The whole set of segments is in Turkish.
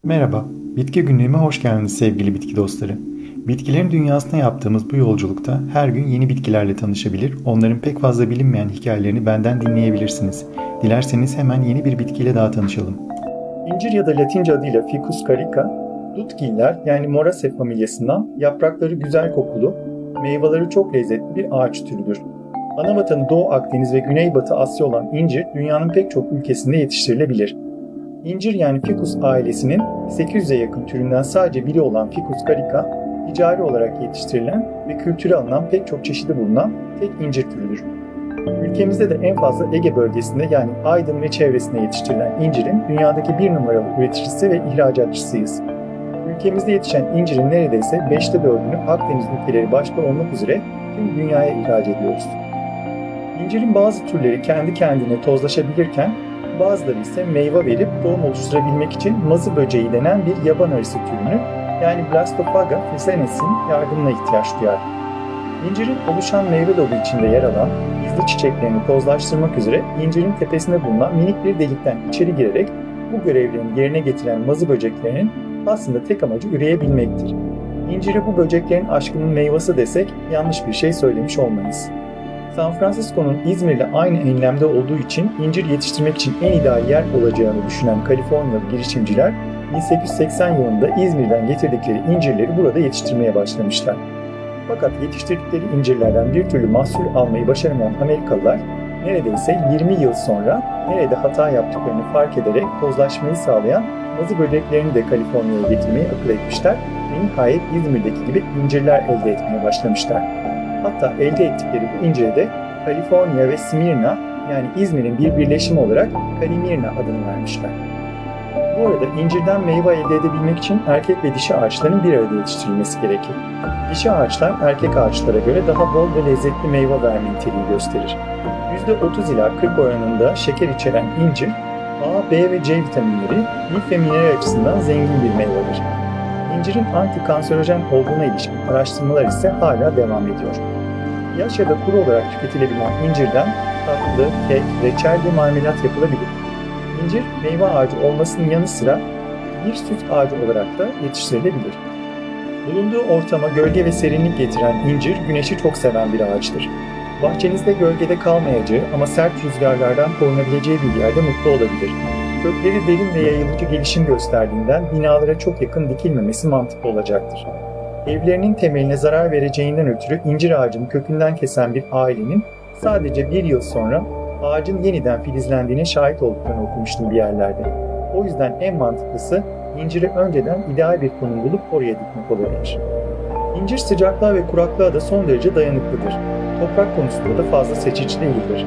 Merhaba, Bitki Günlüğü'me hoş geldiniz sevgili bitki dostları. Bitkilerin dünyasına yaptığımız bu yolculukta her gün yeni bitkilerle tanışabilir, onların pek fazla bilinmeyen hikayelerini benden dinleyebilirsiniz. Dilerseniz hemen yeni bir bitkiyle daha tanışalım. İncir ya da Latince adıyla Ficus carica, dutgiller yani Moraceae familyasından yaprakları güzel kokulu, meyveleri çok lezzetli bir ağaç türüdür. Anavatanı Doğu Akdeniz ve Güneybatı Asya olan incir dünyanın pek çok ülkesinde yetiştirilebilir. İncir yani Ficus ailesinin 800'e yakın türünden sadece biri olan Ficus carica, ticari olarak yetiştirilen ve kültüre alınan pek çok çeşidi bulunan tek incir türüdür. Ülkemizde de en fazla Ege bölgesinde yani Aydın ve çevresinde yetiştirilen incirin dünyadaki bir numaralı üreticisi ve ihracatçısıyız. Ülkemizde yetişen incirin neredeyse 5'te 4'ünü Akdeniz ülkeleri başta olmak üzere tüm dünyaya ihraç ediyoruz. İncirin bazı türleri kendi kendine tozlaşabilirken bazıları ise meyve verip tohum oluşturabilmek için mazı böceği denen bir yaban arısı türünü yani Blastophaga fresenes'in yardımına ihtiyaç duyar. İncirin oluşan meyve lobu içinde yer alan gizli çiçeklerini tozlaştırmak üzere incirin tepesinde bulunan minik bir delikten içeri girerek bu görevlerini yerine getiren mazı böceklerinin aslında tek amacı üreyebilmektir. İnciri bu böceklerin aşkının meyvesi desek yanlış bir şey söylemiş olmayız. San Francisco'nun İzmir'le aynı enlemde olduğu için incir yetiştirmek için en ideal yer olacağını düşünen Kaliforniyalı girişimciler 1880 yılında İzmir'den getirdikleri incirleri burada yetiştirmeye başlamışlar. Fakat yetiştirdikleri incirlerden bir türlü mahsul almayı başaramayan Amerikalılar neredeyse 20 yıl sonra nerede hata yaptıklarını fark ederek tozlaşmayı sağlayan mazı böceklerini de Kaliforniya'ya getirmeyi akıl etmişler ve nihayet İzmir'deki gibi incirler elde etmeye başlamışlar. Hatta elde ettikleri bu incire de Kaliforniya ve Smyrna yani İzmir'in bir birleşimi olarak Kalimirna adını vermişler. Bu arada incirden meyve elde edebilmek için erkek ve dişi ağaçların bir arada yetiştirilmesi gerekir. Dişi ağaçlar erkek ağaçlara göre daha bol ve lezzetli meyve verme niteliği gösterir. %30 ila 40 oranında şeker içeren incir, A, B ve C vitaminleri, lif ve mineral açısından zengin bir meyvedir. İncirin antikanserojen olduğuna ilişkin araştırmalar ise hala devam ediyor. Yaş ya da kuru olarak tüketilebilen incirden tatlı, kek, reçel ve marmelat yapılabilir. İncir, meyve ağacı olmasının yanı sıra bir süt ağacı olarak da yetiştirilebilir. Bulunduğu ortama gölge ve serinlik getiren incir, güneşi çok seven bir ağaçtır. Bahçenizde gölgede kalmayacağı ama sert rüzgarlardan korunabileceği bir yerde mutlu olabilir. Kökleri derin ve yayılıcı gelişim gösterdiğinden binalara çok yakın dikilmemesi mantıklı olacaktır. Evlerinin temeline zarar vereceğinden ötürü incir ağacını kökünden kesen bir ailenin sadece bir yıl sonra ağacın yeniden filizlendiğine şahit olduklarını okumuştum bir yerlerde. O yüzden en mantıklısı inciri önceden ideal bir konum bulup oraya dikmek olabilir. İncir sıcaklığa ve kuraklığa da son derece dayanıklıdır. Toprak konusunda da fazla seçici değildir.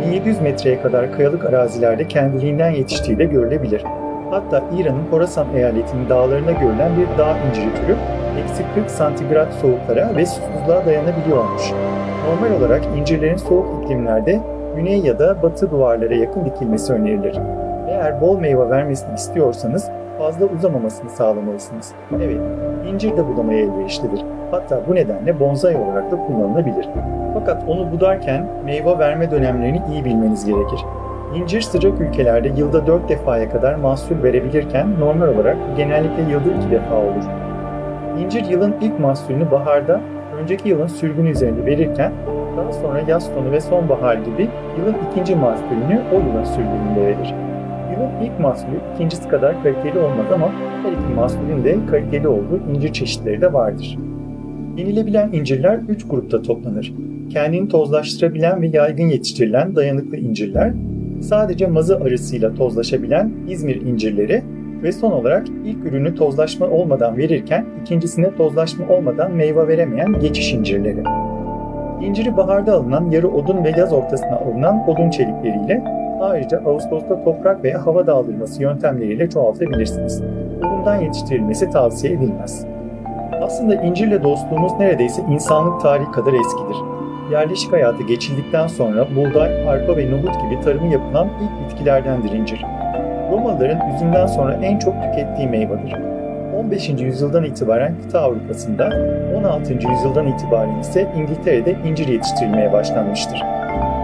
1700 metreye kadar kayalık arazilerde kendiliğinden yetiştiği de görülebilir. Hatta İran'ın Horasan eyaletinin dağlarında görülen bir dağ inciri türü eksi 40 santigrat soğuklara ve susuzluğa dayanabiliyormuş. Normal olarak incirlerin soğuk iklimlerde güney ya da batı duvarlara yakın dikilmesi önerilir. Eğer bol meyve vermesini istiyorsanız fazla uzamamasını sağlamalısınız. Evet, incir de budamaya elverişlidir. Hatta bu nedenle bonsai olarak da kullanılabilir. Fakat onu budarken meyve verme dönemlerini iyi bilmeniz gerekir. İncir sıcak ülkelerde yılda 4 defaya kadar mahsul verebilirken normal olarak genellikle yılda 2 defa olur. İncir yılın ilk mahsulünü baharda, önceki yılın sürgünü üzerinde verirken daha sonra yaz sonu ve sonbahar gibi yılın ikinci mahsulünü o yılın sürgününde verir. Yılın ilk mahsulü ikincisi kadar kaliteli olmaz ama her iki mahsulün de kaliteli olduğu incir çeşitleri de vardır. Yenilebilen incirler 3 grupta toplanır. Kendini tozlaştırabilen ve yaygın yetiştirilen dayanıklı incirler, sadece mazı arısıyla tozlaşabilen İzmir incirleri ve son olarak ilk ürünü tozlaşma olmadan verirken ikincisine tozlaşma olmadan meyve veremeyen geçiş incirleri. İnciri baharda alınan yarı odun ve yaz ortasına alınan odun çelikleriyle ayrıca Ağustos'ta toprak veya hava daldırması yöntemleriyle çoğaltabilirsiniz. Tohumdan yetiştirilmesi tavsiye edilmez. Aslında incirle dostluğumuz neredeyse insanlık tarihi kadar eskidir. Yerleşik hayatı geçildikten sonra buğday, arpa ve nohut gibi tarımı yapılan ilk bitkilerdendir incir. Romalıların üzümden sonra en çok tükettiği meyvedir. 15. yüzyıldan itibaren kıta Avrupa'sında, 16. yüzyıldan itibaren ise İngiltere'de incir yetiştirilmeye başlanmıştır.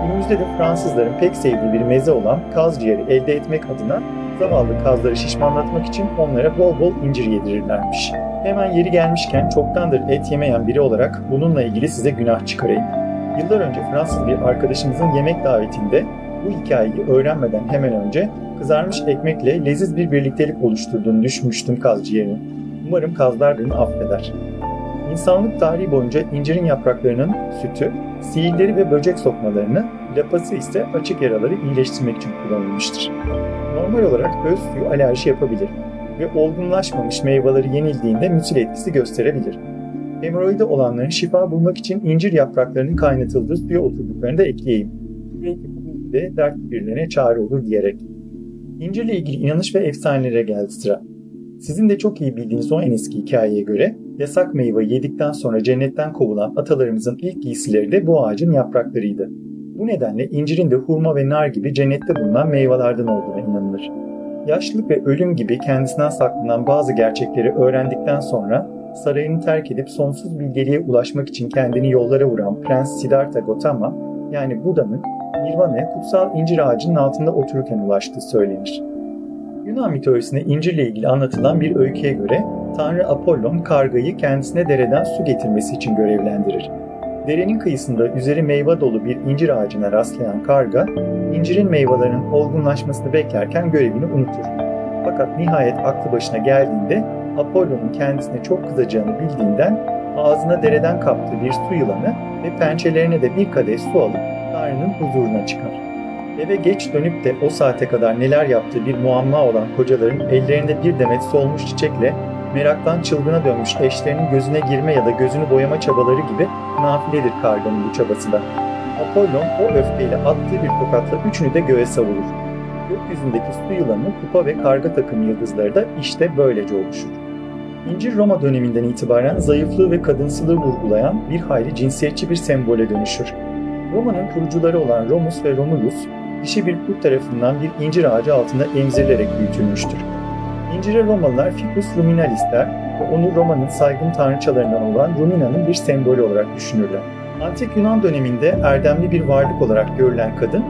Günümüzde de Fransızların pek sevdiği bir meze olan kaz ciğeri elde etmek adına Zavallı kazları şişmanlatmak için onlara bol bol incir yedirirlermiş. Hemen yeri gelmişken çoktandır et yemeyen biri olarak bununla ilgili size günah çıkarayım. Yıllar önce Fransız bir arkadaşımızın yemek davetinde bu hikayeyi öğrenmeden hemen önce kızarmış ekmekle leziz bir birliktelik oluşturduğunu düşünmüştüm kazciğerin. Umarım kazlar beni affeder. İnsanlık tarihi boyunca incirin yapraklarının sütü, sihirleri ve böcek sokmalarını, lapası ise açık yaraları iyileştirmek için kullanılmıştır. Normal olarak öz suyu alerji yapabilir ve olgunlaşmamış meyveleri yenildiğinde müsil etkisi gösterebilir. Hemoroidi olanların şifa bulmak için incir yapraklarının kaynatıldığı suya oturduklarını da ekleyeyim. Belki bu de dert birilerine çare olur diyerek. İncirle ilgili inanış ve efsanelere geldi sıra. Sizin de çok iyi bildiğiniz o en eski hikayeye göre yasak meyveyi yedikten sonra cennetten kovulan atalarımızın ilk giysileri de bu ağacın yapraklarıydı. Bu nedenle incirin de hurma ve nar gibi cennette bulunan meyvelerden olduğuna inanılır. Yaşlılık ve ölüm gibi kendisinden saklanan bazı gerçekleri öğrendikten sonra sarayını terk edip sonsuz bilgeliğe ulaşmak için kendini yollara vuran Prens Siddhartha Gautama, yani Buda'nın Nirvana'ya kutsal incir ağacının altında otururken ulaştığı söylenir. Yunan mitolojisinde incirle ilgili anlatılan bir öyküye göre Tanrı Apollon kargayı kendisine dereden su getirmesi için görevlendirir. Derenin kıyısında üzeri meyve dolu bir incir ağacına rastlayan karga, incirin meyvelerinin olgunlaşmasını beklerken görevini unutur. Fakat nihayet aklı başına geldiğinde Apollon'un kendisine çok kızacağını bildiğinden ağzına dereden kaptığı bir su yılanı ve pençelerine de bir kadeh su alıp Tanrı'nın huzuruna çıkar. Eve geç dönüp de o saate kadar neler yaptığı bir muamma olan kocaların ellerinde bir demet solmuş çiçekle meraktan çılgına dönmüş eşlerinin gözüne girme ya da gözünü boyama çabaları gibi nafiledir karganın bu çabası da. Apollon o öfkeyle attığı bir tokatla üçünü de göğe savurur. Gökyüzündeki su yılanı, kupa ve karga takım yıldızları da işte böylece oluşur. İncir Roma döneminden itibaren zayıflığı ve kadınsılığı vurgulayan bir hayli cinsiyetçi bir sembole dönüşür. Roma'nın kurucuları olan Romus ve Romulus, dişi bir kurt tarafından bir incir ağacı altında emzirilerek büyütülmüştür. İncire Romalılar Ficus ruminalis der ve onu Roma'nın saygın tanrıçalarından olan Rumina'nın bir sembolü olarak düşünürler. Antik Yunan döneminde erdemli bir varlık olarak görülen kadın,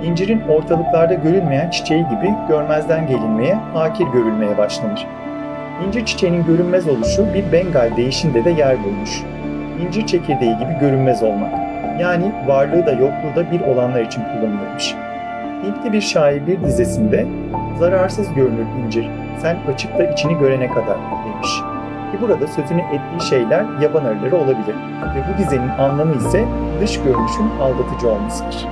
incirin ortalıklarda görülmeyen çiçeği gibi görmezden gelinmeye, hakir görülmeye başlanır. İncir çiçeğinin görünmez oluşu bir Bengal deyişinde de yer bulmuş. İncir çekirdeği gibi görünmez olmak. Yani varlığı da yokluğu da bir olanlar için kullanılırmış. Hintli bir şair bir dizesinde "Zararsız görünür incir, sen açıkta içini görene kadar" demiş. Ki burada sözünü ettiği şeyler yaban arıları olabilir ve bu dizenin anlamı ise dış görünüşün aldatıcı olmasıdır.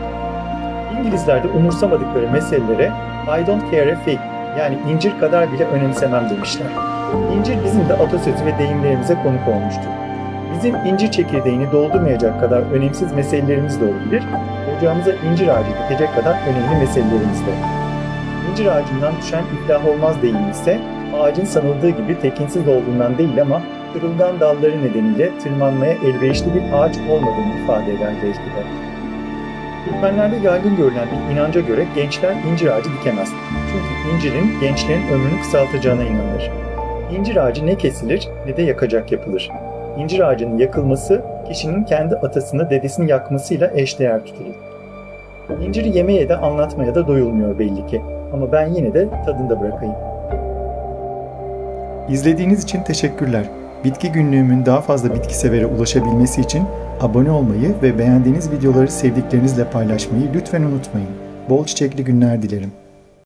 İngilizler de umursamadıkları meselelere "I don't care a fig", yani incir kadar bile önemsemem demişler. İncir bizim de atasözü ve deyimlerimize konuk olmuştur. Bizim incir çekirdeğini doldurmayacak kadar önemsiz meselelerimiz de olabilir, ocağımıza incir ağacı dikecek kadar önemli meselelerimiz de. İncir ağacından düşen iflah olmaz deyimi ise ağacın sanıldığı gibi tekinsiz olduğundan değil ama kırılgan dalları nedeniyle tırmanmaya elverişli bir ağaç olmadığını ifade eder belki de. Türkmenlerde yaygın görülen bir inanca göre gençler incir ağacı dikemez. Çünkü incirin gençlerin ömrünü kısaltacağına inanılır. İncir ağacı ne kesilir ne de yakacak yapılır. İncir ağacının yakılması kişinin kendi atasını, dedesini yakmasıyla eşdeğer tutulur. İnciri yemeye de anlatmaya da doyulmuyor belli ki. Ama ben yine de tadında bırakayım. İzlediğiniz için teşekkürler. Bitki Günlüğümün daha fazla bitki severe ulaşabilmesi için abone olmayı ve beğendiğiniz videoları sevdiklerinizle paylaşmayı lütfen unutmayın. Bol çiçekli günler dilerim.